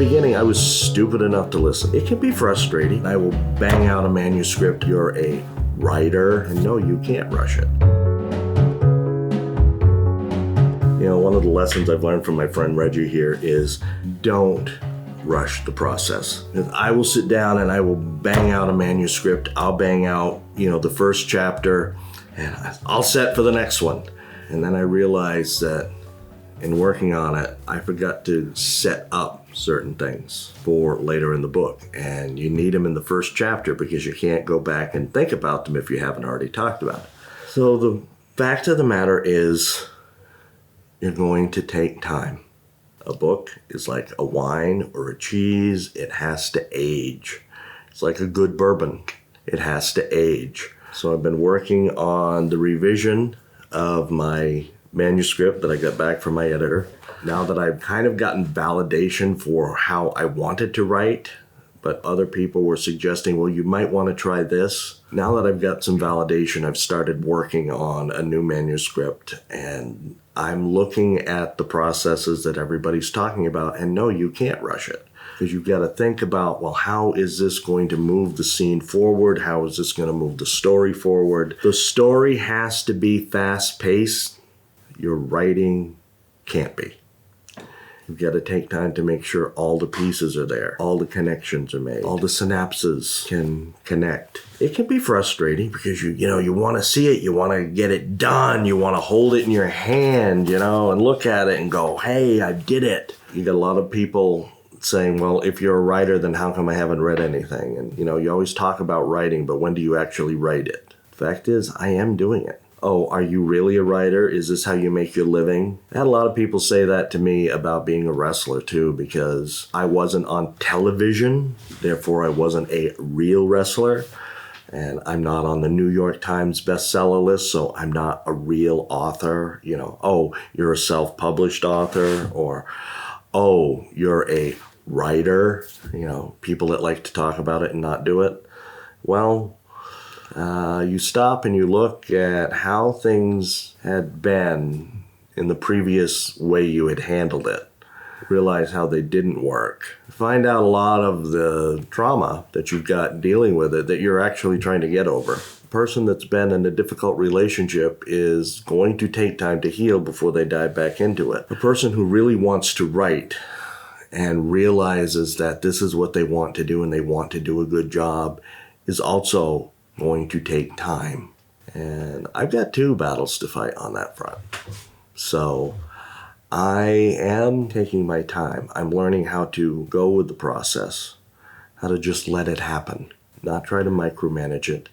beginning, I was stupid enough to listen. It can be frustrating. I will bang out a manuscript. You're a writer, and no, you can't rush it. You know, one of the lessons I've learned from my friend Reggie here is don't rush the process. I will sit down and I will bang out a manuscript. I'll bang out, the first chapter, and I'll set for the next one. And then I realized that in working on it, I forgot to set up certain things for later in the book. And you need them in the first chapter because you can't go back and think about them if you haven't already talked about it. So the fact of the matter is, you're going to take time. A book is like a wine or a cheese. It has to age. It's like a good bourbon. It has to age. So I've been working on the revision of my manuscript that I got back from my editor. Now that I've kind of gotten validation for how I wanted to write, but other people were suggesting, well, you might want to try this. Now that I've got some validation, I've started working on a new manuscript, and I'm looking at the processes that everybody's talking about, and no, you can't rush it. Because you've got to think about, well, how is this going to move the scene forward? How is this going to move the story forward? The story has to be fast-paced. Your writing can't be. You've got to take time to make sure all the pieces are there, all the connections are made, all the synapses can connect. It can be frustrating because you want to see it, you want to get it done, you want to hold it in your hand, and look at it and go, hey, I did it. You got a lot of people saying, well, if you're a writer, then how come I haven't read anything? And you always talk about writing, but when do you actually write it? The fact is, I am doing it. Oh, are you really a writer? Is this how you make your living? I had a lot of people say that to me about being a wrestler too, because I wasn't on television, therefore I wasn't a real wrestler. And I'm not on the New York Times bestseller list, so I'm not a real author. Oh, you're a self-published author, or oh, you're a writer. People that like to talk about it and not do it. Well, you stop and you look at how things had been in the previous way you had handled it. Realize how they didn't work. Find out a lot of the trauma that you've got dealing with it that you're actually trying to get over. A person that's been in a difficult relationship is going to take time to heal before they dive back into it. A person who really wants to write and realizes that this is what they want to do and they want to do a good job is also going to take time. And I've got 2 battles to fight on that front. So I am taking my time. I'm learning how to go with the process, how to just let it happen, not try to micromanage it,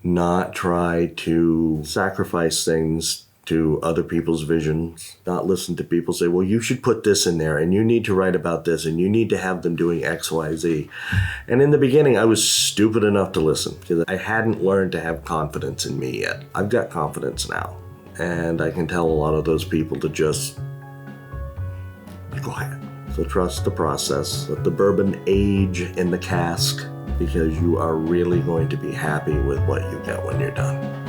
not try to sacrifice things to other people's visions, not listen to people say, well, you should put this in there, and you need to write about this, and you need to have them doing X, Y, Z. And in the beginning, I was stupid enough to listen because I hadn't learned to have confidence in me yet. I've got confidence now, and I can tell a lot of those people to just be quiet. So trust the process. Let the bourbon age in the cask because you are really going to be happy with what you get when you're done.